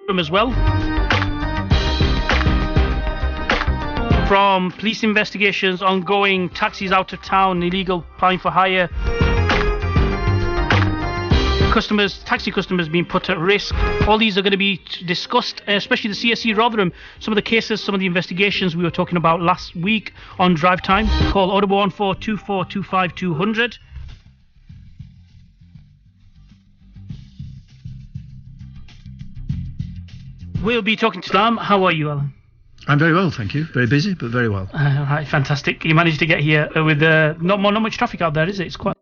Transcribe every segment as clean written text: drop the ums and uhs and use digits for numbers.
as well. From police investigations, ongoing taxis out of town, illegal applying for hire, taxi customers being put at risk. All these are going to be discussed, especially the CSE Rotherham. Some of the cases, some of the investigations we were talking about last week on Drive Time. Call 0142425 We'll be talking to Islam. How are you, Alan? I'm very well, thank you. Very busy, but very well. Right, fantastic. You managed to get here with not much traffic out there, is it? It's quite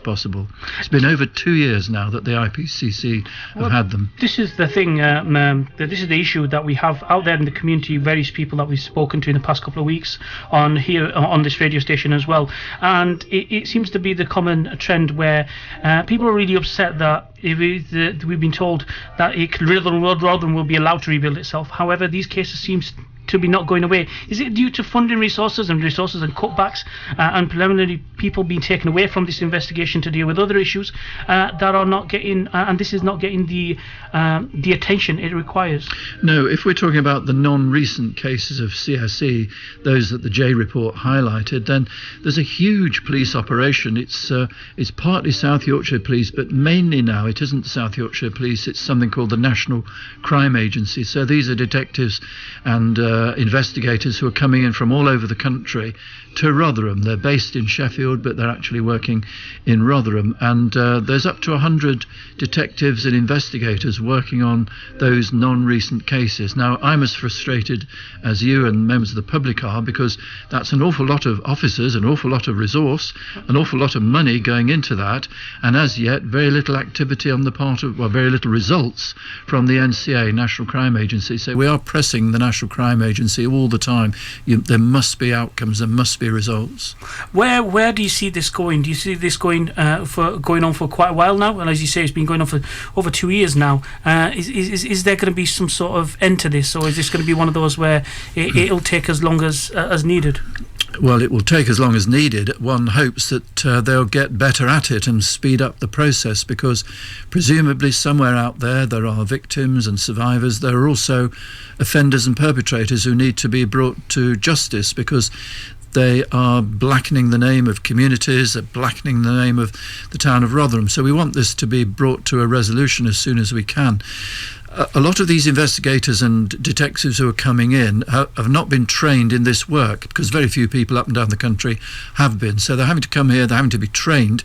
possible. It's been over 2 years now that the IPCC have had them. This is the thing, this is the issue that we have out there in the community, various people that we've spoken to in the past couple of weeks on here on this radio station as well, and it seems to be the common trend where people are really upset that we've been told that Rotherham will be allowed to rebuild itself. However, these cases seem to be not going away. Is it due to funding resources and cutbacks and preliminary people being taken away from this investigation to deal with other issues that are not getting and this is not getting the attention it requires? No, if we're talking about the non-recent cases of CSE, those that the J report highlighted, then there's a huge police operation. It's partly South Yorkshire Police, but mainly now it isn't South Yorkshire Police, it's something called the National Crime Agency. So these are detectives and investigators who are coming in from all over the country to Rotherham. They're based in Sheffield, but they're actually working in Rotherham, and there's up to 100 detectives and investigators working on those non-recent cases. Now, I'm as frustrated as you and members of the public are, because that's an awful lot of officers, an awful lot of resource, an awful lot of money going into that, and as yet very little activity on the part of, well, very little results from the NCA, National Crime Agency. So we are pressing the National Crime Agency all the time. There must be outcomes, there must be results. Where do you see this going? Do you see this going on for quite a while now? And as you say, it's been going on for over 2 years now. Is there going to be some sort of end to this, or is this going to be one of those where it'll take as long as needed? Well, it will take as long as needed. One hopes that they'll get better at it and speed up the process, because presumably somewhere out there are victims and survivors. There are also offenders and perpetrators who need to be brought to justice, because they are blackening the name of communities, they're blackening the name of the town of Rotherham. So we want this to be brought to a resolution as soon as we can. A lot of these investigators and detectives who are coming in have not been trained in this work, because very few people up and down the country have been. So they're having to come here, they're having to be trained.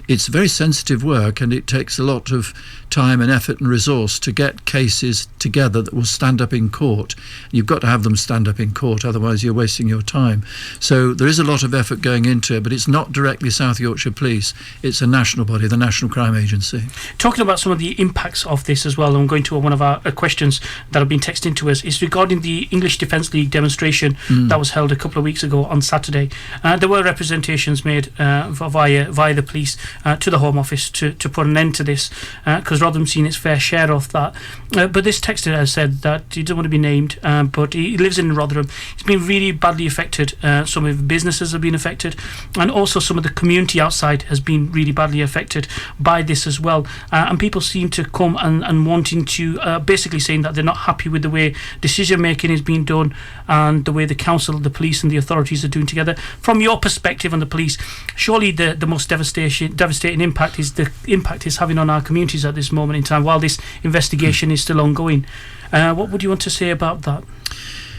It's very sensitive work, and it takes a lot of time and effort and resource to get cases together that will stand up in court. You've got to have them stand up in court, otherwise you're wasting your time. So there is a lot of effort going into it, but it's not directly South Yorkshire Police, it's a national body, the National Crime Agency. Talking about some of the impacts of this as well, I'm going to one of our questions that have been texted into us is regarding the English Defence League demonstration that was held a couple of weeks ago on Saturday. There were representations made via the police to the Home Office to put an end to this, because Rotherham's seen its fair share of that. But this texter has said that he doesn't want to be named, but he lives in Rotherham. He's been really badly affected. Some of the businesses have been affected, and also some of the community outside has been really badly affected by this as well. And people seem to come and wanting to basically saying that they're not happy with the way decision making is being done and the way the council, the police and the authorities are doing together. From your perspective on the police, surely the most devastating impact is the impact it's having on our communities at this moment in time while this investigation is still ongoing. What would you want to say about that?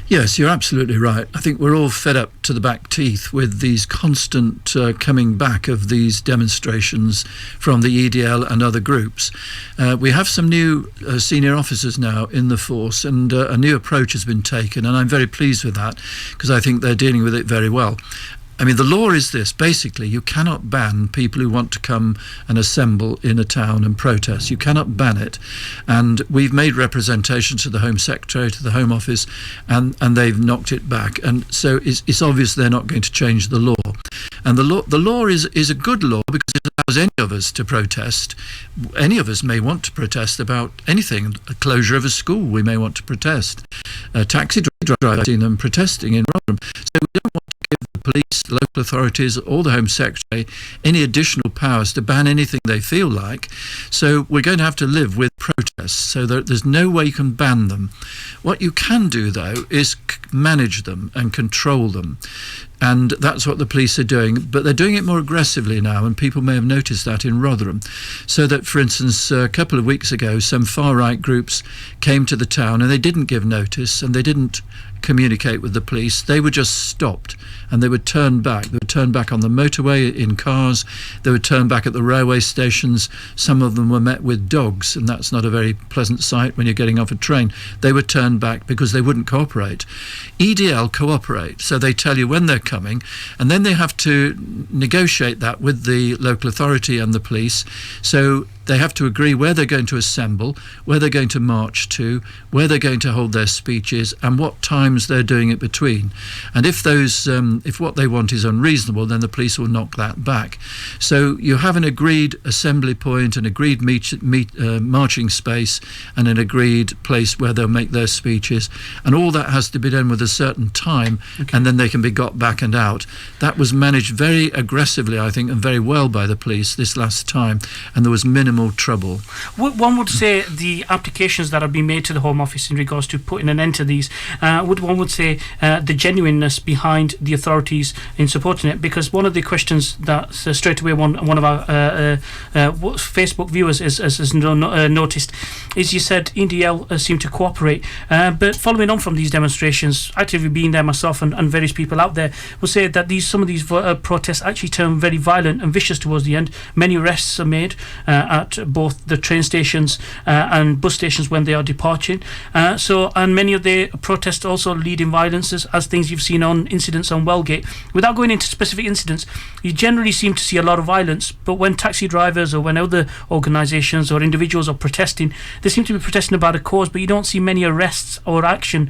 Yes, you're absolutely right. I think we're all fed up to the back teeth with these constant coming back of these demonstrations from the EDL and other groups. We have some new senior officers now in the force, and a new approach has been taken, and I'm very pleased with that, because I think they're dealing with it very well. I mean, the law is this. Basically, you cannot ban people who want to come and assemble in a town and protest. You cannot ban it. And we've made representations to the Home Secretary, to the Home Office, and they've knocked it back. And so it's obvious they're not going to change the law. And the law is a good law because it allows any of us to protest. Any of us may want to protest about anything. A closure of a school, we may want to protest. A taxi driver, I've seen them protesting in Rotherham. So we don't want to give the the police, local authorities, or the Home Secretary any additional powers to ban anything they feel like. So we're going to have to live with protests, so that there's no way you can ban them. What you can do, though, is manage them and control them. And that's what the police are doing, but they're doing it more aggressively now, and people may have noticed that in Rotherham. So that, for instance, a couple of weeks ago, some far-right groups came to the town and they didn't give notice and they didn't communicate with the police. They were just stopped and they would turn back. They would turn back on the motorway in cars. They would turn back at the railway stations. Some of them were met with dogs, and that's not a very pleasant sight when you're getting off a train. They would turn back because they wouldn't cooperate. EDL cooperate, so they tell you when they're coming, and then they have to negotiate that with the local authority and the police. So they have to agree where they're going to assemble, where they're going to march to, where they're going to hold their speeches, and what times they're doing it between. And if if what they want is unreasonable, then the police will knock that back. So you have an agreed assembly point, an agreed marching space, and an agreed place where they'll make their speeches, and all that has to be done with a certain time, and then they can be got back and out. That was managed very aggressively, I think, and very well by the police this last time, and there was minimal trouble. One would say the applications that are being made to the Home Office in regards to putting an end to these, one would say the genuineness behind the authorities in supporting it, because one of the questions that straight away one of our Facebook viewers has noticed is, you said EDL seem to cooperate, but following on from these demonstrations, actively being there myself and various people out there, will say that some of these protests actually turn very violent and vicious towards the end. Many arrests are made at both the train stations and bus stations when they are departing. And many of the protests also lead in violences, as things you've seen on incidents on Wellgate. Without going into specific incidents, you generally seem to see a lot of violence, but when taxi drivers or when other organisations or individuals are protesting, they seem to be protesting about a cause, but you don't see many arrests or action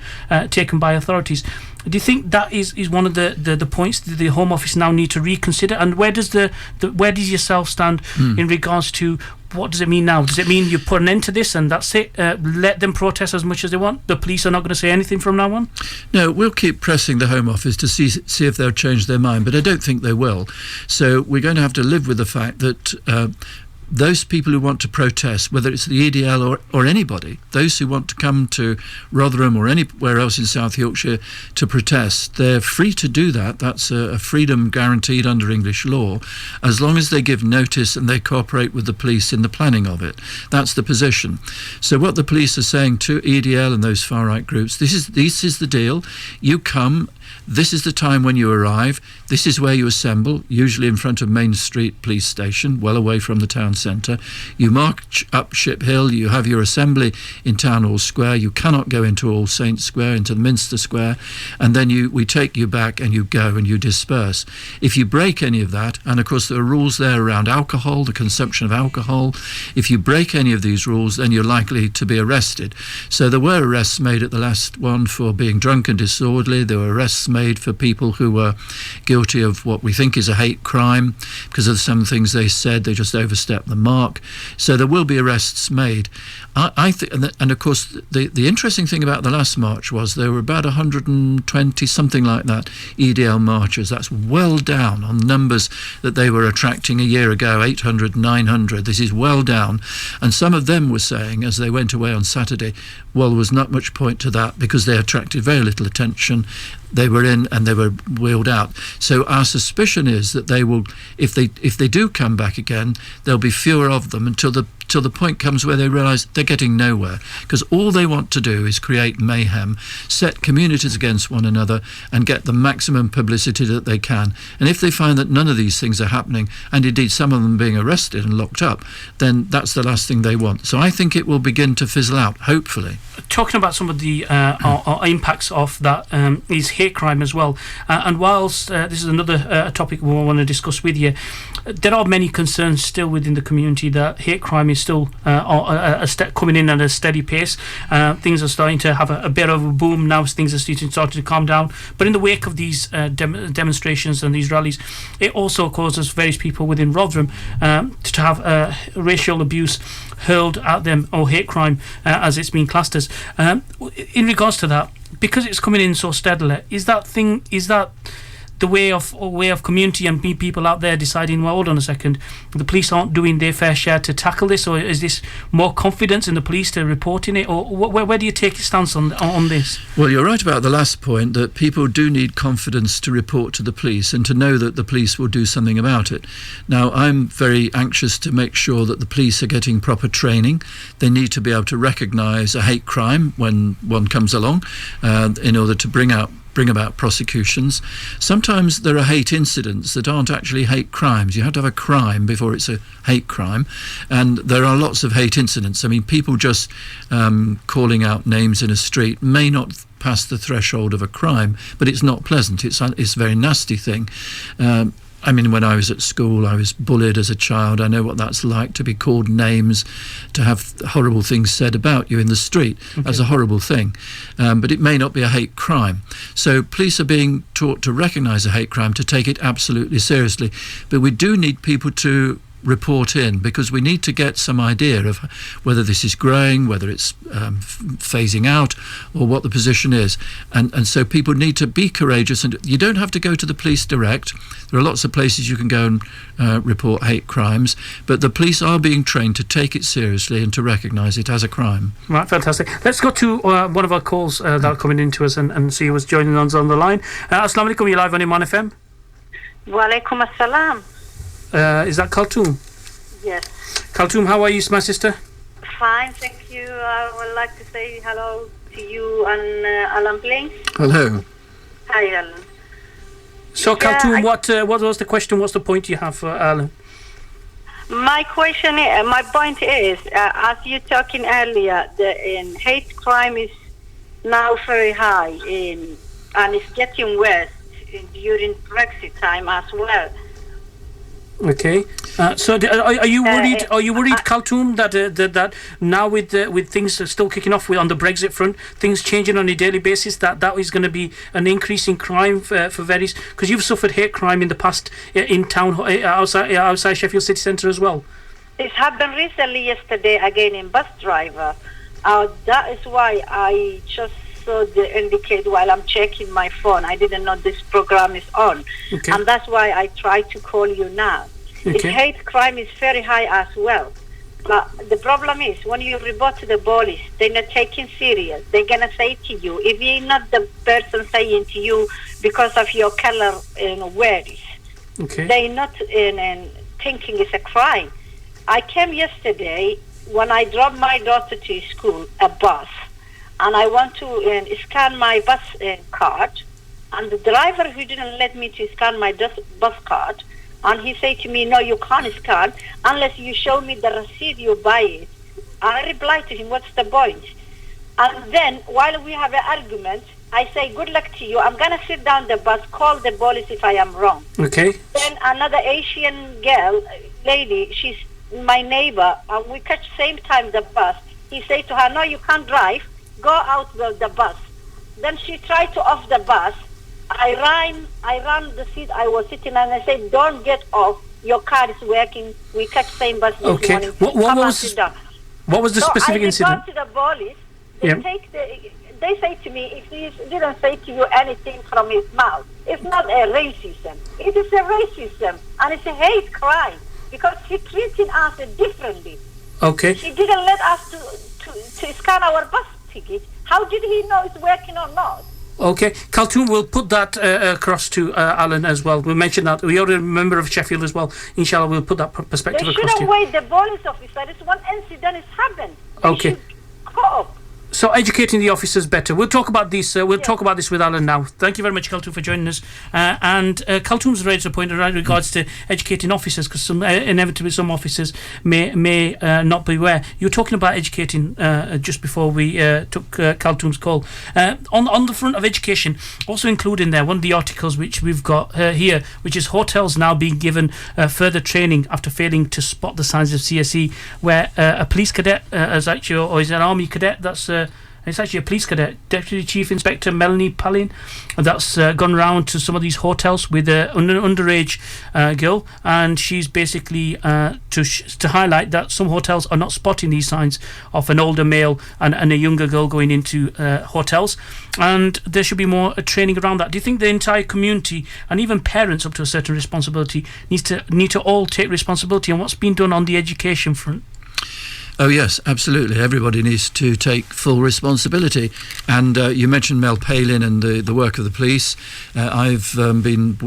taken by authorities. Do you think that is one of the points that the Home Office now need to reconsider? And where does where does yourself stand in regards to what does it mean now? Does it mean you put an end to this and that's it? Let them protest as much as they want? The police are not going to say anything from now on? No, we'll keep pressing the Home Office to see if they'll change their mind, but I don't think they will. So we're going to have to live with the fact that those people who want to protest, whether it's the EDL or anybody, those who want to come to Rotherham or anywhere else in South Yorkshire to protest, they're free to do that. That's a freedom guaranteed under English law, as long as they give notice and they cooperate with the police in the planning of it. That's the position. So what the police are saying to EDL and those far-right groups, this is the deal. You come. This is the time when you arrive. This is where you assemble, usually in front of Main Street Police Station, well away from the town centre. You march up Ship Hill. You have your assembly in Town Hall Square. You cannot go into All Saints Square, into the Minster Square, and then we take you back and you go and you disperse. If you break any of that, and of course there are rules there around alcohol, the consumption of alcohol, if you break any of these rules, then you're likely to be arrested. So there were arrests made at the last one for being drunk and disorderly. There were arrests made for people who were guilty of what we think is a hate crime because of some things they said. They just overstepped the mark. So there will be arrests made. I think, and of course, the interesting thing about the last march was there were about 120, something like that, EDL marchers. That's well down on numbers that they were attracting a year ago, 800, 900. This is well down. And some of them were saying, as they went away on Saturday, well, there was not much point to that because they attracted very little attention. They were in and they were wheeled out. So our suspicion is that they will, if they do come back again, there'll be fewer of them until the point comes where they realise they're getting nowhere, because all they want to do is create mayhem, set communities against one another and get the maximum publicity that they can. And if they find that none of these things are happening, and indeed some of them being arrested and locked up, then that's the last thing they want. So I think it will begin to fizzle out, hopefully. Talking about some of the impacts of that is hate crime as well. And whilst this is another topic we want to discuss with you, there are many concerns still within the community that hate crime is still coming in at a steady pace. Things are starting to have a bit of a boom now as things are starting to calm down. But in the wake of these demonstrations and these rallies, it also causes various people within Rotherham to have racial abuse hurled at them, or hate crime as it's been classed as. In regards to that, because it's coming in so steadily, is that the way of community and people out there deciding, well, hold on a second, the police aren't doing their fair share to tackle this, or is this more confidence in the police to reporting it, or where do you take your stance on this? Well, you're right about the last point, that people do need confidence to report to the police and to know that the police will do something about it. Now, I'm very anxious to make sure that the police are getting proper training. They need to be able to recognise a hate crime when one comes along in order to bring about prosecutions. Sometimes there are hate incidents that aren't actually hate crimes. You have to have a crime before it's a hate crime, and there are lots of hate incidents. I mean, people just calling out names in a street may not pass the threshold of a crime, but it's not pleasant. It's a very nasty thing. I mean, when I was at school, I was bullied as a child. I know what that's like, to be called names, to have horrible things said about you in the street. Okay. That's a horrible thing. But it may not be a hate crime. So police are being taught to recognise a hate crime, to take it absolutely seriously. But we do need people to report in, because we need to get some idea of whether this is growing, whether it's phasing out, or what the position is. And so people need to be courageous, and you don't have to go to the police direct. There are lots of places you can go and report hate crimes, but the police are being trained to take it seriously and to recognise it as a crime. Right, fantastic. Let's go to one of our calls that are coming in to us and see who's joining us on the line. Assalamu alaikum, you're live on Iman FM. Wa alaikum assalam. Is that Khartoum? Yes. Khartoum, how are you, my sister? Fine, thank you. I would like to say hello to you and Alan Billings. Hello. Hi, Alan. So, Khartoum, what was the question? What's the point you have for Alan? My point is, as you talking earlier, the hate crime is now very high, and it's getting worse during Brexit time as well. Okay. So are you worried? Are you worried, Khartoum, that now with things still kicking off on the Brexit front, things changing on a daily basis, that is going to be an increase in crime for various? Because you've suffered hate crime in the past in town outside Sheffield city centre as well. It's happened recently. Yesterday again in bus driver. That is why I just saw the indicate while I'm checking my phone. I didn't know this program is on, okay. And that's why I tried to call you now. Okay. Hate crime is very high as well. But the problem is, when you report to the police, they're not taking serious. They're going to say to you, if you're not the person saying to you because of your color and wears, okay. They're not thinking it's a crime. I came yesterday when I dropped my daughter to school, a bus, and I want to scan my bus card, and the driver who didn't let me to scan my bus card, and he said to me, no, you can't scan unless you show me the receipt you buy it. And I replied to him, what's the point? And then, while we have an argument, I say, good luck to you. I'm going to sit down the bus, call the police if I am wrong. Okay. Then another Asian girl, lady, she's my neighbor, and we catch same time the bus. He said to her, no, you can't drive. Go out the bus. Then she tried to off the bus. I ran the seat I was sitting and I said, don't get off. Your car is working. We catch same bus this morning. What was the specific incident? I go to the police. They say to me, if he didn't say to you anything from his mouth, it's not a racism. It is a racism, and it's a hate crime because he treating us differently. Okay. He didn't let us to scan our bus ticket. How did he know it's working or not? Okay, Khartoum, we'll put that across to Alan as well. We'll mention that. We are a member of Sheffield as well. Inshallah, we'll put that perspective across to you. They shouldn't wait the police officer. It's one incident has happened. Okay. They should cope. So educating the officers better. We'll talk about this. Talk about this with Alan now. Thank you very much, Khartoum, for joining us. And Khartoum's raised a point in regards to educating officers, because inevitably some officers may not be aware. You were talking about educating just before we took Khartoum's call. On the front of education, also include in there one of the articles which we've got here, which is hotels now being given further training after failing to spot the signs of CSE, where a police cadet or is an army cadet that's It's actually a police cadet, Deputy Chief Inspector Melanie Pallin, that's gone round to some of these hotels with an underage girl, and she's basically to highlight that some hotels are not spotting these signs of an older male and a younger girl going into hotels, and there should be more training around that. Do you think the entire community and even parents up to a certain responsibility need to all take responsibility on what's been done on the education front? Oh yes, absolutely. Everybody needs to take full responsibility. And you mentioned Mel Palin and the work of the police. I've been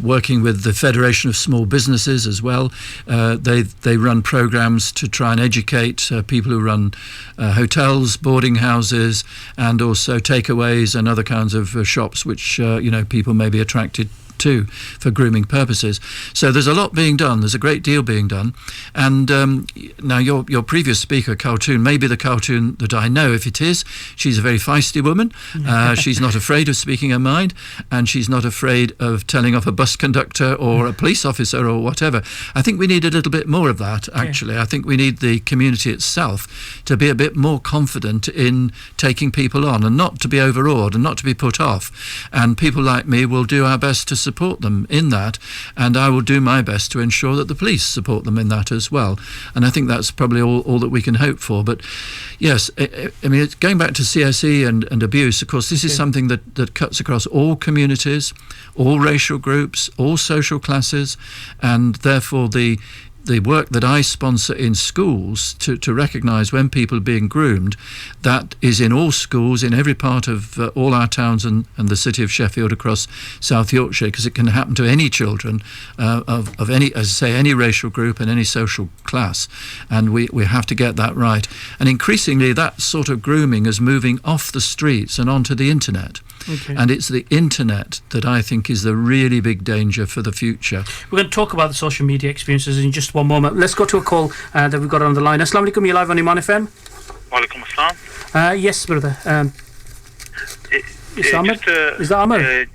working with the Federation of Small Businesses as well. They run programs to try and educate people who run hotels, boarding houses, and also takeaways and other kinds of shops which people may be attracted to for grooming purposes. So there's a lot being done. There's a great deal being done. And now your previous speaker, Khartoum, may be the Khartoum that I know. If it is, she's a very feisty woman. She's not afraid of speaking her mind, and she's not afraid of telling off a bus conductor or a police officer or whatever. I think we need a little bit more of that, actually. I think we need the community itself to be a bit more confident in taking people on and not to be overawed and not to be put off. And people like me will do our best to support them in that, and I will do my best to ensure that the police support them in that as well. And I think that's probably all that we can hope for. But yes, I mean, it's going back to CSE and abuse, of course, this is something that cuts across all communities, all racial groups, all social classes, and therefore the work that I sponsor in schools to recognise when people are being groomed, that is in all schools, in every part of all our towns and the city of Sheffield across South Yorkshire, because it can happen to any children of any, as I say, any racial group and any social class, and we have to get that right. And increasingly that sort of grooming is moving off the streets and onto the internet. Okay. And it's the internet that I think is the really big danger for the future. We're going to talk about the social media experiences in just one moment. Let's go to a call that we've got on the line. Assalamu alaikum, you're live on Iman FM. Walaikum assalam. Yes, brother. Is that Amr?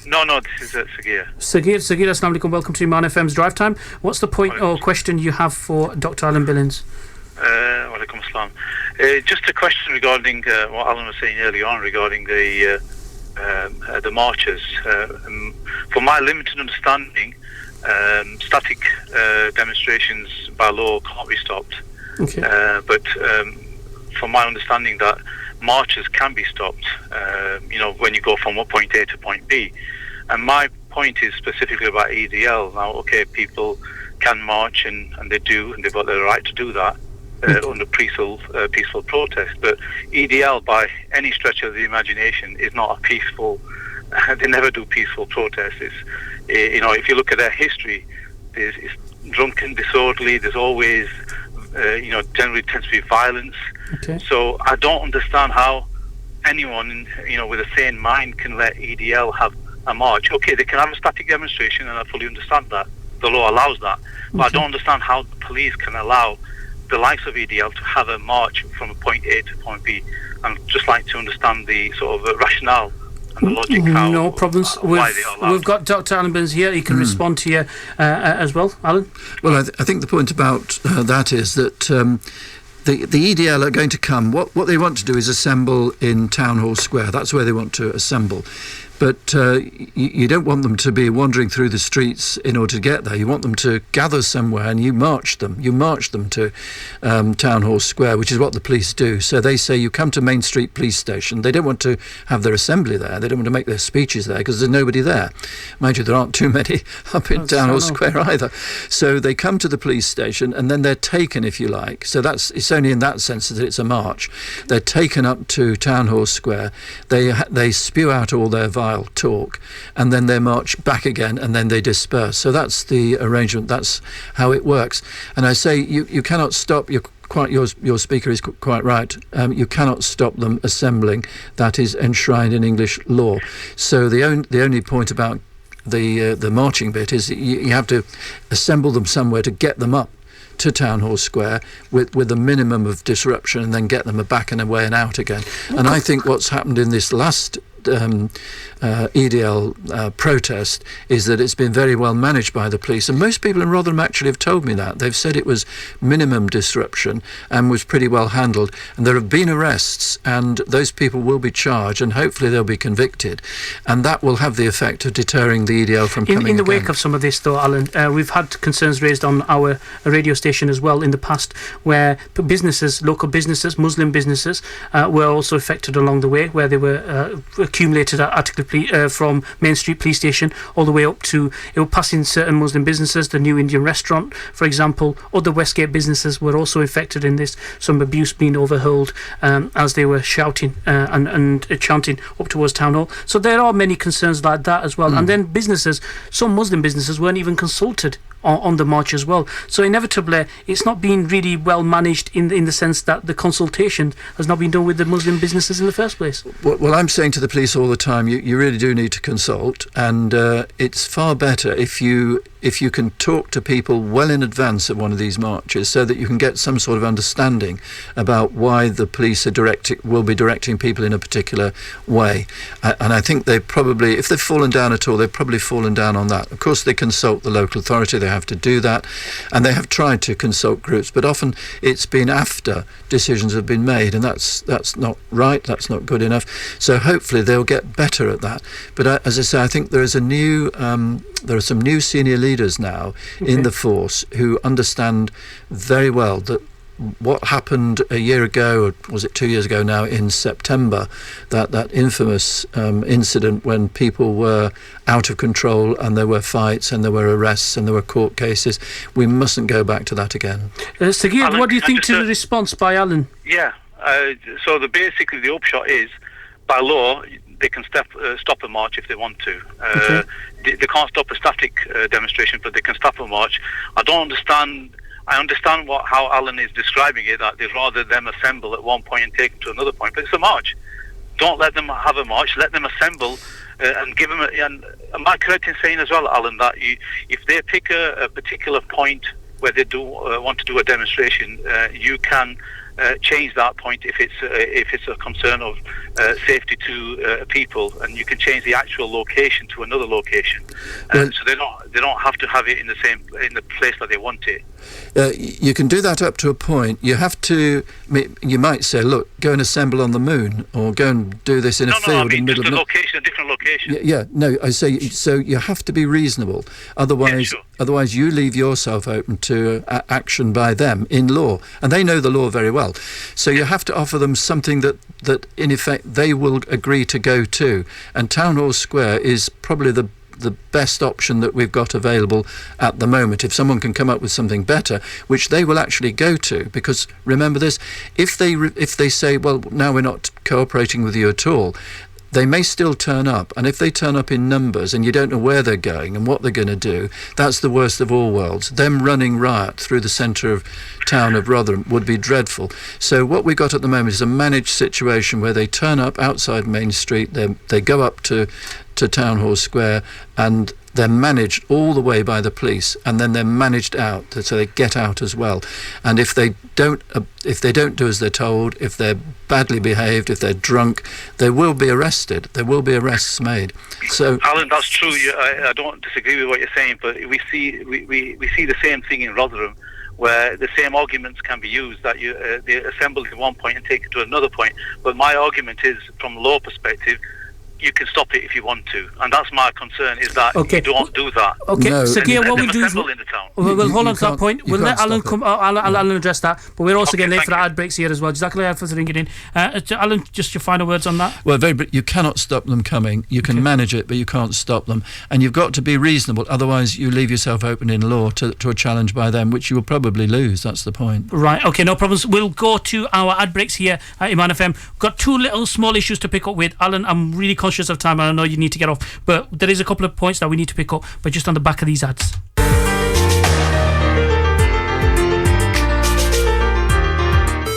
No, this is Sagir. Sagir, assalamu alaikum, welcome to Iman FM's Drive Time. What's the point or question you have for Dr. Alan Billings? Walaikum assalam. Just a question regarding what Alan was saying earlier on regarding the marches. For my limited understanding, static demonstrations by law can't be stopped. Okay. But from my understanding, that marches can be stopped. When you go from point A to point B. And my point is specifically about EDL. Now, okay, people can march and they do, and they've got the right to do that. Under peaceful protest, but EDL by any stretch of the imagination is not a peaceful. They never do peaceful protests. If you look at their history, it's drunken, disorderly. There's always, generally tends to be violence. Okay. So I don't understand how anyone, with a sane mind can let EDL have a march. Okay, they can have a static demonstration, and I fully understand that. The law allows that, but I don't understand how the police can allow the likes of EDL to have a march from point A to point B. I'd just like to understand the sort of rationale and the logic. No problems. Why they are allowed. We've got Dr. Alan Billings here. He can respond to you as well, Alan. Well, I think the point about that is that the EDL are going to come. What they want to do is assemble in Town Hall Square. That's where they want to assemble. But you don't want them to be wandering through the streets in order to get there. You want them to gather somewhere, and you march them. You march them to Town Hall Square, which is what the police do. So they say you come to Main Street Police Station. They don't want to have their assembly there. They don't want to make their speeches there because there's nobody there. Mind you, there aren't too many up in Town Hall Square either. So they come to the police station, and then they're taken, if you like. So it's only in that sense that it's a march. They're taken up to Town Hall Square. They spew out all their talk, and then they march back again, and then they disperse. So that's the arrangement. That's how it works. And I say you cannot stop. Your speaker is quite right. You cannot stop them assembling. That is enshrined in English law. So the only point about the marching bit is you have to assemble them somewhere to get them up to Town Hall Square with a minimum of disruption, and then get them back and away and out again. And I think what's happened in this last EDL protest is that it's been very well managed by the police, and most people in Rotherham actually have told me that. They've said it was minimum disruption and was pretty well handled, and there have been arrests, and those people will be charged, and hopefully they'll be convicted, and that will have the effect of deterring the EDL from coming in the again. wake of some of this, though, Alan, we've had concerns raised on our radio station as well in the past, where businesses, local businesses, Muslim businesses, were also affected along the way, where they were accumulated articles from Main Street Police Station all the way up to, it was passing certain Muslim businesses, the New Indian Restaurant, for example. Other Westgate businesses were also affected in this, some abuse being overheard as they were shouting and chanting up towards Town Hall. So there are many concerns like that as well. And then businesses, some Muslim businesses weren't even consulted on the march as well. So inevitably, it's not been really well managed in the sense that the consultation has not been done with the Muslim businesses in the first place. Well, I'm saying to the police all the time, you really do need to consult, and it's far better if you can talk to people well in advance of one of these marches, so that you can get some sort of understanding about why the police will be directing people in a particular way. And I think they probably, if they've fallen down at all, they've probably fallen down on that. Of course, they consult the local authority, they have to do that, and they have tried to consult groups, but often it's been after decisions have been made, and that's not right, that's not good enough. So hopefully they'll get better at that. But as I say, I think there are some new senior leaders now in the force who understand very well that what happened a year ago, or was it 2 years ago now, in September, that infamous incident when people were out of control and there were fights and there were arrests and there were court cases, we mustn't go back to that again. Sagir, what do you think to the response by Alan? Yeah, so basically the upshot is, by law, they can stop a march if they want to. They can't stop a static demonstration, but they can stop a march. I understand how Alan is describing it, that they'd rather them assemble at one point and take them to another point, but it's a march. Don't let them have a march, let them assemble and give them and am I correct in saying as well, Alan, that if they pick a particular point where they do want to do a demonstration, you can change that point if it's a concern of safety to people, and you can change the actual location to another location, so they don't have to have it in the place that they want it. You can do that up to a point. You have to. You might say, "Look, go and assemble on the moon, or go and do this in a field in the middle of a different location." Yeah, no, I say so. You have to be reasonable. Otherwise, you leave yourself open to action by them in law, and they know the law very well. So you have to offer them something that in effect they will agree to go to. And Town Hall Square is probably the best option that we've got available at the moment. If someone can come up with something better, which they will actually go to, because remember this, if they say, well, now we're not cooperating with you at all, they may still turn up, and if they turn up in numbers and you don't know where they're going and what they're going to do, that's the worst of all worlds. Them running riot through the centre of town of Rotherham would be dreadful. So what we've got at the moment is a managed situation where they turn up outside Main Street, they go up to Town Hall Square, and they're managed all the way by the police, and then they're managed out, so they get out as well. And if they don't do as they're told, if they're badly behaved, if they're drunk, they will be arrested. There will be arrests made. So, Alan, that's true. I don't disagree with what you're saying, but we see the same thing in Rotherham, where the same arguments can be used, that they assemble at one point and take it to another point. But my argument is, from a law perspective, you can stop it if you want to, and that's my concern, is that you don't do that. Okay, no. Sagir, what we'll do is in the town. We'll hold on to that point. We'll let Alan come. Alan address that, but we're also getting late for the ad breaks here as well. Jazakallah for ringing in. Alan, just your final words on that. Well, you cannot stop them coming. You can manage it, but you can't stop them, and you've got to be reasonable. Otherwise, you leave yourself open in law to a challenge by them, which you will probably lose. That's the point. Right. Okay. No problems. We'll go to our ad breaks here at Iman FM. We've got two little small issues to pick up with. Alan, I'm really conscious of time. I know you need to get off, but there is a couple of points that we need to pick up, but just on the back of these ads.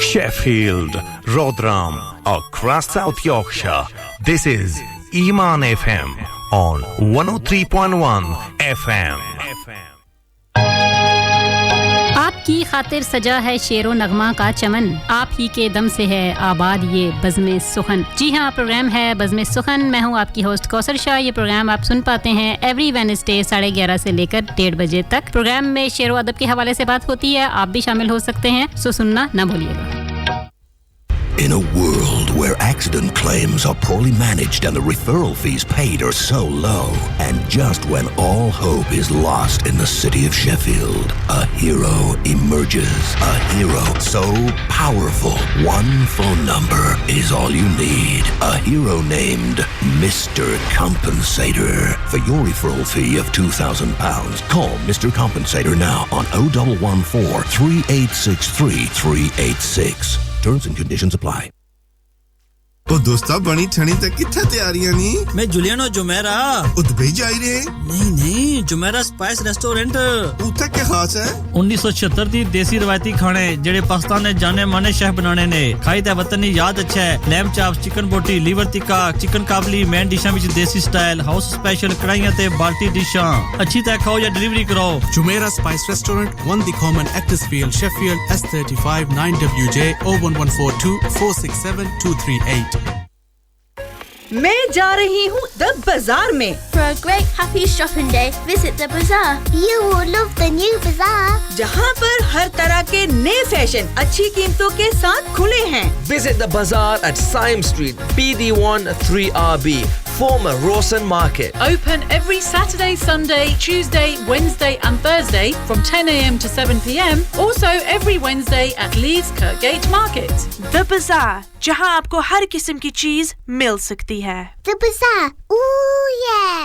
Sheffield, Rotherham, across South Yorkshire. This is Iman FM on 103.1 FM. की खातिर सजा है शेरो नगमा का चमन आप ही के दम से है आबाद ये बज़्म सुखन जी हां प्रोग्राम है बज़्म सुखन मैं हूं आपकी होस्ट कौसर शाह ये प्रोग्राम आप सुन पाते हैं एवरी वेडनेसडे 11:30 से लेकर 1:30 बजे तक प्रोग्राम में शेरो अदब के हवाले से बात होती है आप भी शामिल हो सकते हैं सो सुनना ना भूलिएगा In a world where accident claims are poorly managed and the referral fees paid are so low, and just when all hope is lost in the city of Sheffield, a hero emerges. A hero so powerful, one phone number is all you need. A hero named Mr. Compensator. For your referral fee of £2,000, call Mr. Compensator now on 0114 3863 386. Terms and conditions apply. ओ दोस्ता बनी ठणी तक किथे तैयारियां नी मैं Julian और Jumeirah उदबई जा रहे नहीं जुमेरा स्पाइस रेस्टोरेंट उथे क्या खास है 1976 दी देसी रवायती खाने जेड़े पाकिस्तान ने जाने माने शेफ बनाने ने खाई दा वतनी याद अच्छा है लैम चाप्स चिकन बोटी लीवर टिक्का चिकन काबली मेन डिशां विच देसी स्टाइल हाउस स्पेशल कढ़ाइयां ते बाल्टी डिशां अच्छी तरह खाओ या डिलीवरी कराओ Jumeirah spice restaurant 1 The Common Actresfield Sheffield S35 9WJ 01142 467 238 मैं जा रही हूँ द बाजार में For a great happy shopping day, visit the bazaar. You will love the new bazaar. जहाँ पर हर तरह के नए फैशन अच्छी कीमतों के साथ खुले हैं. Visit the bazaar at Syme Street, BD1 3RB, former Rawson Market. Open every Saturday, Sunday, Tuesday, Wednesday and Thursday from 10 a.m. to 7 p.m. Also every Wednesday at Leeds Kirkgate Market. The bazaar, जहाँ आपको हर किस्म की चीज मिल सकती है. The bazaar. Ooh yeah.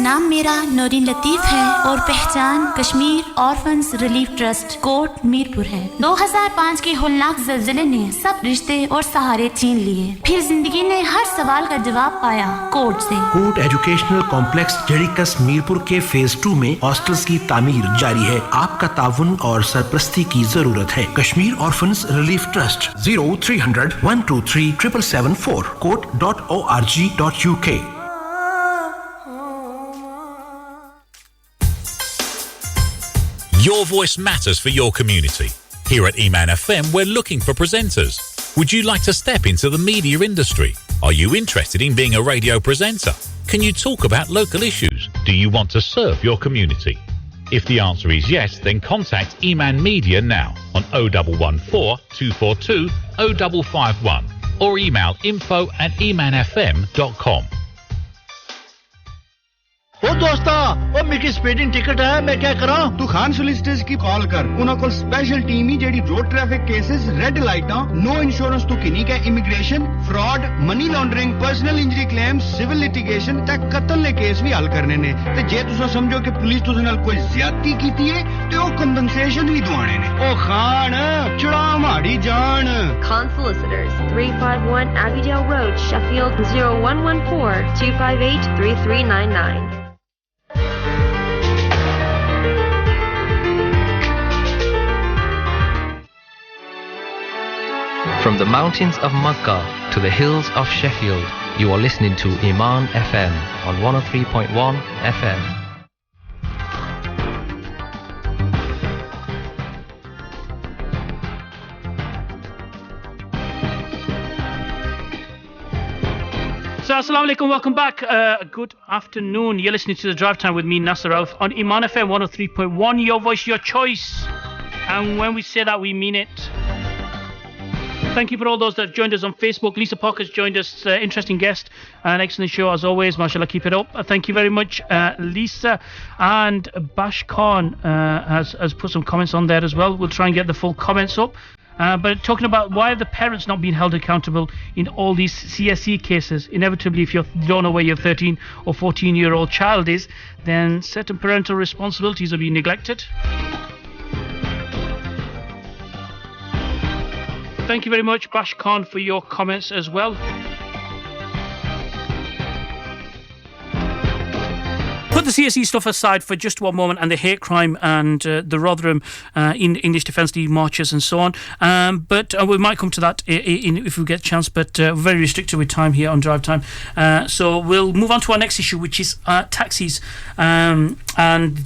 नाम मेरा नूरिन लतीफ है और पहचान Kashmir orphans relief trust Kot Mirpur है 2005 के होलनाक ज़लज़ले ने सब रिश्ते और सहारे छीन लिए फिर जिंदगी ने हर सवाल का जवाब पाया कोट से कोट एजुकेशनल कॉम्प्लेक्स जड़ीकस मीरपुर के फेज 2 में हॉस्टल्स की तामीर जारी है आपका ताउन और सरपरस्ती की जरूरत है Kashmir orphans relief trust 0300 123 774 court.org.uk Your voice matters for your community. Here at Eman FM, we're looking for presenters. Would you like to step into the media industry? Are you interested in being a radio presenter? Can you talk about local issues? Do you want to serve your community? If the answer is yes, then contact Eman Media now on 0114 242 0551 or email info@emanfm.com. ओ दोस्ता ओ मेरी speeding ticket है मैं क्या करा तू Khan solicitors की call कर उना कोल स्पेशल टीम ही जेडी रोड ट्रैफिक केसेस रेड लाइटां नो इंश्योरेंस तो किनी के immigration fraud money laundering personal injury claims civil litigation तक कत्ल दे केस भी हल करने ने ते जे तुसा समझो कि पुलिस तुसे नाल कोई ज्यादती कीती है ते ओ कंपनसेशन भी दुआने ने ओ खान चढ़ा माड़ी जान Khan Solicitors 351 Abbeydale Road Sheffield 0114 258 3399 From the mountains of Makkah to the hills of Sheffield, you are listening to Iman FM on 103.1 FM. So, assalamu alaikum, welcome back. Good afternoon. You're listening to the Drive Time with me, Nasar Raoof, on Iman FM 103.1. Your voice, your choice. And when we say that, we mean it. Thank you for all those that have joined us on Facebook. Lisa Parker's joined us, interesting guest, an excellent show as always. MashaAllah, keep it up. Thank you very much, Lisa. And Bash Khan has put some comments on there as well. We'll try and get the full comments up. But talking about why have the parents not been held accountable in all these CSE cases? Inevitably, if you don't know where your 13 or 14-year-old child is, then certain parental responsibilities are being neglected. Thank you very much, Bash Khan, for your comments as well. put the CSE stuff aside for just one moment and the hate crime and the Rotherham in English Defence League marches and so on. But we might come to that if we get a chance, but very restricted with time here on Drive Time. So we'll move on to our next issue, which is taxis and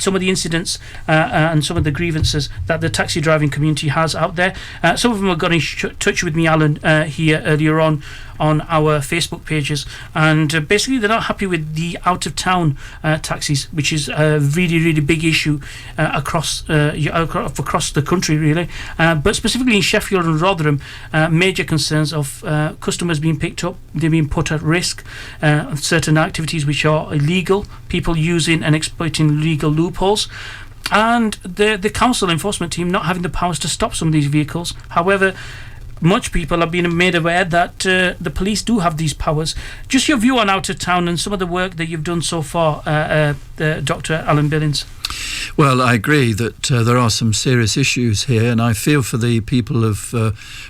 some of the incidents and some of the grievances that the taxi driving community has out there. Some of them have got in touch with me, Alan, here earlier on our Facebook pages, and basically they're not happy with the out-of-town taxis, which is a really, really big issue across the country, really, but specifically in Sheffield and Rotherham. Major concerns of customers being picked up, they're being put at risk, certain activities which are illegal, people using and exploiting legal loopholes, and the council enforcement team not having the powers to stop some of these vehicles. However, much people have been made aware that the police do have these powers. Just your view on out of town and some of the work that you've done so far, Dr. Alan Billings. Well, I agree that there are some serious issues here, and I feel for the people of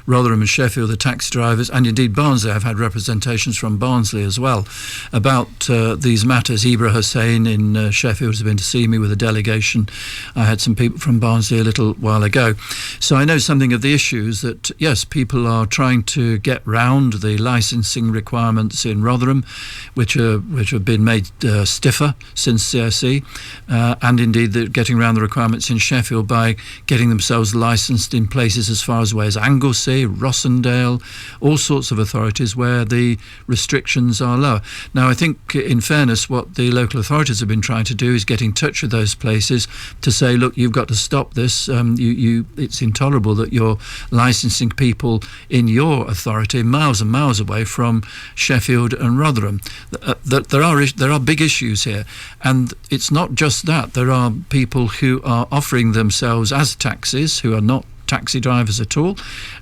Rotherham and Sheffield, the taxi drivers, and indeed Barnsley. I've had representations from Barnsley as well about these matters. Ibra Hussain in Sheffield has been to see me with a delegation. I had some people from Barnsley a little while ago. So I know something of the issues that, yes, people are trying to get round the licensing requirements in Rotherham, which have been made stiffer since CSE, and indeed they're getting around the requirements in Sheffield by getting themselves licensed in places as far away as Anglesey, Rossendale, all sorts of authorities where the restrictions are lower. Now, I think, in fairness, what the local authorities have been trying to do is get in touch with those places to say, look, you've got to stop this. It's intolerable that you're licensing people in your authority miles and miles away from Sheffield and Rotherham. There are big issues here, and it's not just that. There are people who are offering themselves as taxis who are not taxi drivers at all,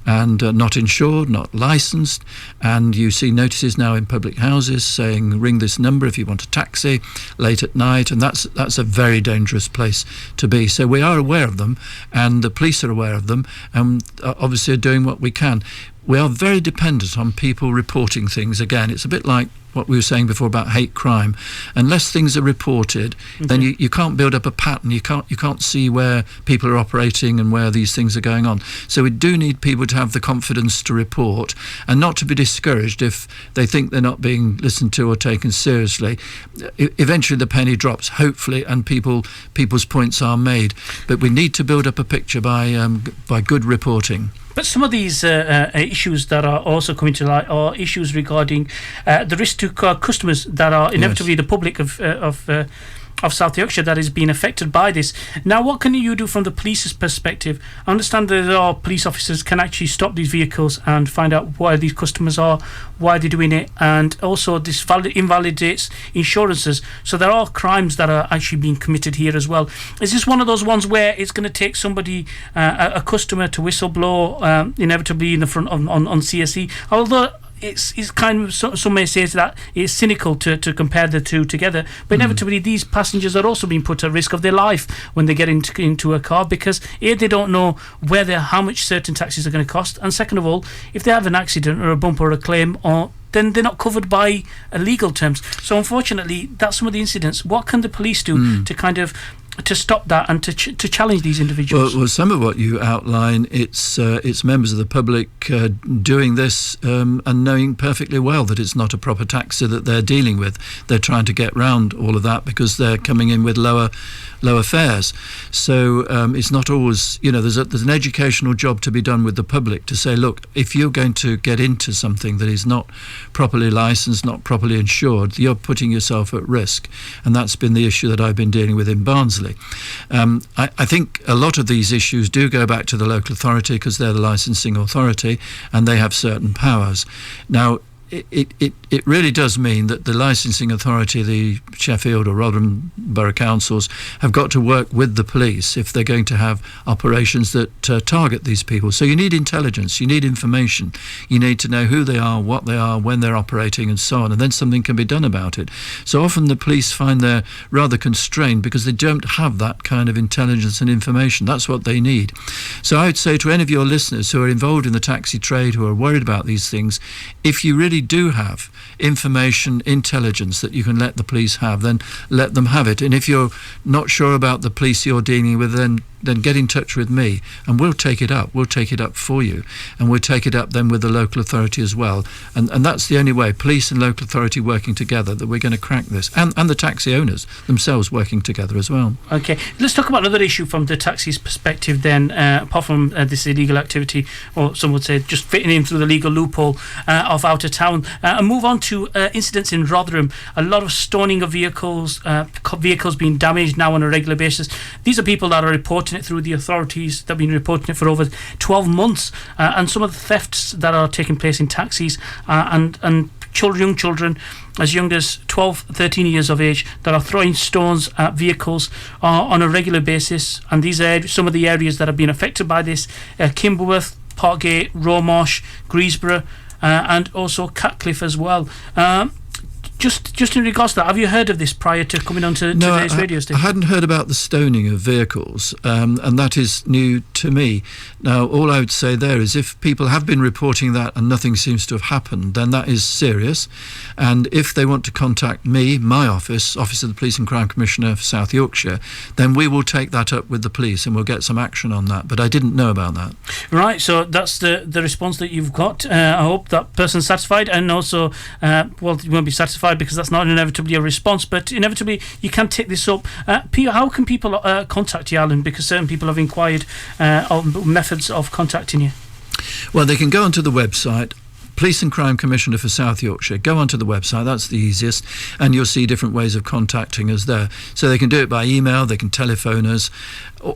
and not insured, not licensed, and you see notices now in public houses saying ring this number if you want a taxi late at night, and that's a very dangerous place to be. So we are aware of them, and the police are aware of them, and obviously are doing what we can. We are very dependent on people reporting things. Again, it's a bit like what we were saying before about hate crime. Unless things are reported, then you can't build up a pattern. You can't see where people are operating and where these things are going on. So we do need people to have the confidence to report and not to be discouraged if they think they're not being listened to or taken seriously. Eventually the penny drops, hopefully, and people's points are made. But we need to build up a picture by good reporting. But some of these issues that are also coming to light are issues regarding the risk to customers that are inevitably the public of South Yorkshire that is being affected by this. Now, what can you do from the police's perspective? I understand that there are police officers can actually stop these vehicles and find out why these customers are, why they're doing it, and also this invalidates insurances. So there are crimes that are actually being committed here as well. Is this one of those ones where it's going to take somebody, a customer, to whistleblow inevitably in the front on CSE? Although it's kind of, some may say that it's cynical to compare the two together, but inevitably these passengers are also being put at risk of their life when they get into a car, because A, they don't know how much certain taxis are going to cost, and second of all, if they have an accident or a bump or a claim, then they're not covered by legal terms. So unfortunately, that's some of the incidents. What can the police do to kind of to stop that and to challenge these individuals? Well, some of what you outline, it's members of the public doing this and knowing perfectly well that it's not a proper taxi that they're dealing with. They're trying to get round all of that because they're coming in with lower fares. So it's not always, there's an educational job to be done with the public to say, look, if you're going to get into something that is not properly licensed, not properly insured, you're putting yourself at risk. And that's been the issue that I've been dealing with in Barnsley. I think a lot of these issues do go back to the local authority because they're the licensing authority and they have certain powers. Now, it really does mean that the licensing authority, the Sheffield or Rotherham Borough Councils, have got to work with the police if they're going to have operations that target these people. So you need intelligence, you need information, you need to know who they are, what they are, when they're operating and so on, and then something can be done about it. So often the police find they're rather constrained because they don't have that kind of intelligence and information. That's what they need. So I would say to any of your listeners who are involved in the taxi trade, who are worried about these things, if you really really do have information, intelligence that you can let the police have, then let them have it. And if you're not sure about the police you're dealing with, then get in touch with me and we'll take it up. We'll take it up for you, and we'll take it up then with the local authority as well. And that's the only way, police and local authority working together, that we're going to crack this. And the taxi owners themselves working together as well. Okay, let's talk about another issue from the taxi's perspective then, apart from this illegal activity, or some would say just fitting in through the legal loophole of out of town, and move on to incidents in Rotherham. A lot of stoning of vehicles, vehicles being damaged now on a regular basis. These are people that are reporting it through the authorities that have been reporting it for over 12 months, and some of the thefts that are taking place in taxis, and young children as young as 12, 13 years of age that are throwing stones at vehicles on a regular basis. And these are some of the areas that have been affected by this: Kimberworth, Parkgate, Romarsh, Greesborough, and also Catcliffe as well. Just in regards to that, have you heard of this prior to coming on to today's radio station? I hadn't heard about the stoning of vehicles, and that is new to me. Now, all I would say there is if people have been reporting that and nothing seems to have happened, then that is serious. And if they want to contact me, my office of the Police and Crime Commissioner for South Yorkshire, then we will take that up with the police and we'll get some action on that. But I didn't know about that. Right, so that's the response that you've got. I hope that person's satisfied, and also, well, you won't be satisfied because that's not inevitably a response, but inevitably you can take this up. Peter, how can people contact you, Alan? Because certain people have inquired on methods of contacting you. Well, they can go onto the website, Police and Crime Commissioner for South Yorkshire. Go onto the website, that's the easiest, and you'll see different ways of contacting us there. So they can do it by email, they can telephone us,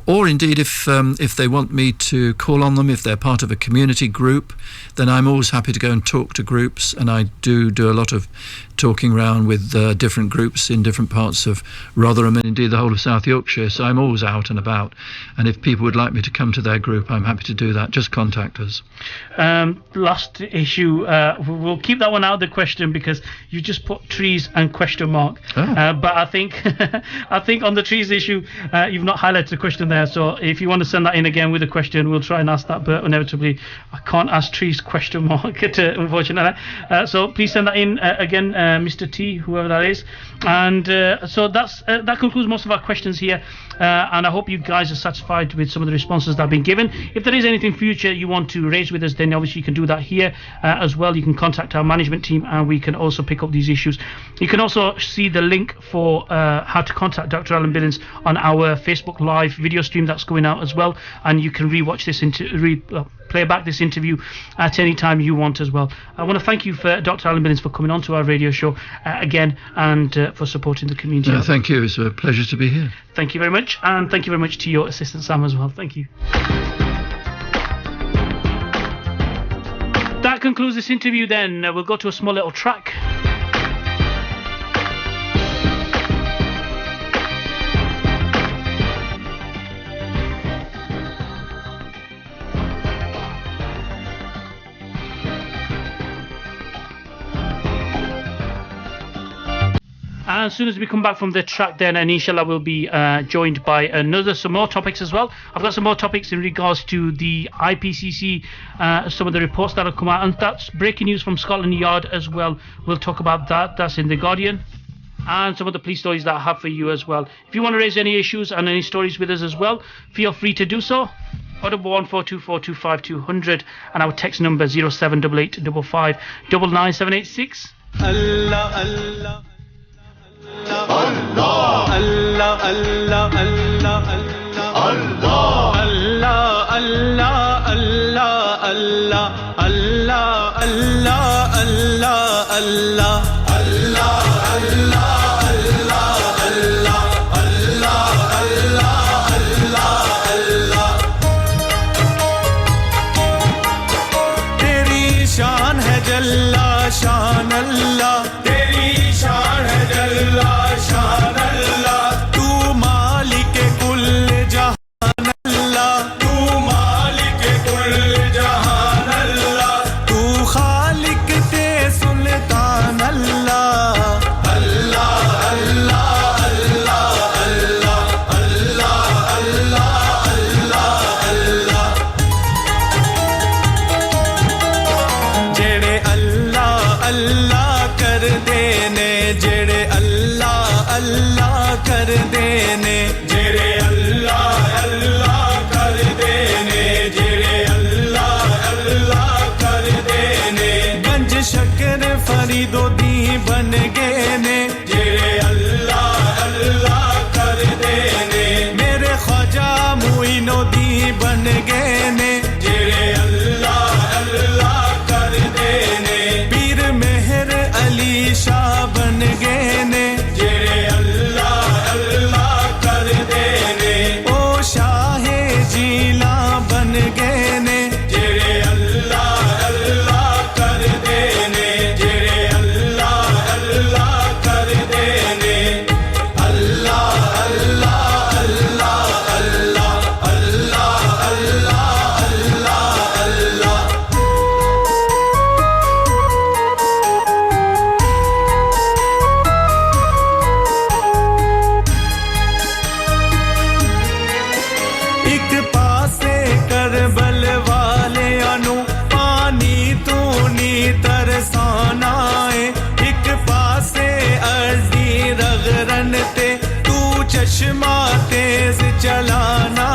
or indeed if they want me to call on them, if they're part of a community group, then I'm always happy to go and talk to groups, and I do a lot of talking around with different groups in different parts of Rotherham and indeed the whole of South Yorkshire, so I'm always out and about, and if people would like me to come to their group, I'm happy to do that. Just contact us. Last issue, we'll keep that one out of the question because you just put trees and question mark. But I think on the trees issue, you've not highlighted the question there, so if you want to send that in again with a question, we'll try and ask that, but inevitably I can't ask trees question mark unfortunately. So please send that in again, Mr. T, whoever that is. And so that concludes most of our questions here, and I hope you guys are satisfied with some of the responses that have been given. If there is anything future you want to raise with us, then obviously you can do that here as well. You can contact our management team and we can also pick up these issues. You can also see the link for how to contact Dr. Alan Billings on our Facebook Live video stream that's going out as well, and you can rewatch this play back this interview at any time you want as well. I want to thank you for Dr. Alan Billings for coming on to our radio show again, and for supporting the community. Thank you, it's a pleasure to be here. Thank you very much, and thank you very much to your assistant Sam as well. Thank you. That concludes this interview then. We'll go to a small little track. And as soon as we come back from the track then, and inshallah we'll be joined by some more topics as well. I've got some more topics in regards to the IPCC, some of the reports that have come out, and that's breaking news from Scotland Yard as well. We'll talk about that. That's in The Guardian. And some of the police stories that I have for you as well. If you want to raise any issues and any stories with us as well, feel free to do so. 0142425 and our text number 07885 99786. Allah, Allah. Allah, Allah, Allah, Allah, Allah, Allah, Allah, Allah, Allah, Allah, Allah, Allah, Allah. तेरी शान है जल्ला शान अल्लाह, तेरी शान है जल्ला शान अल्लाह, तू मालिक कुल जहान अल्लाह, तू मालिक कुल जहान अल्लाह, तू खालिक ते सुल्तान गए ने जेरे अल्लाह अल्लाह कर देने पीर मेहर अली शाह बन गए ने जेरे अल्लाह अल्लाह कर देने ओ शाहे जीला बन गए ने जेरे अल्लाह अल्लाह कर देने जेरे अल्लाह अल्लाह कर देने अल्लाह अल्लाह अल्लाह अल्लाह अल्लाह अल्लाह अल्लाह एक पासे करबल वालिਆਂ ਨੂੰ ਪਾਣੀ ਤੂੰ ਨੀ ਤਰਸਾਣਾ ਏ ਇੱਕ ਪਾਸੇ ਅਰਦੀ ਰਗਰਨ ਤੇ ਤੂੰ ਚਸ਼ਮਾ ਤੇਜ਼ ਚਲਾਣਾ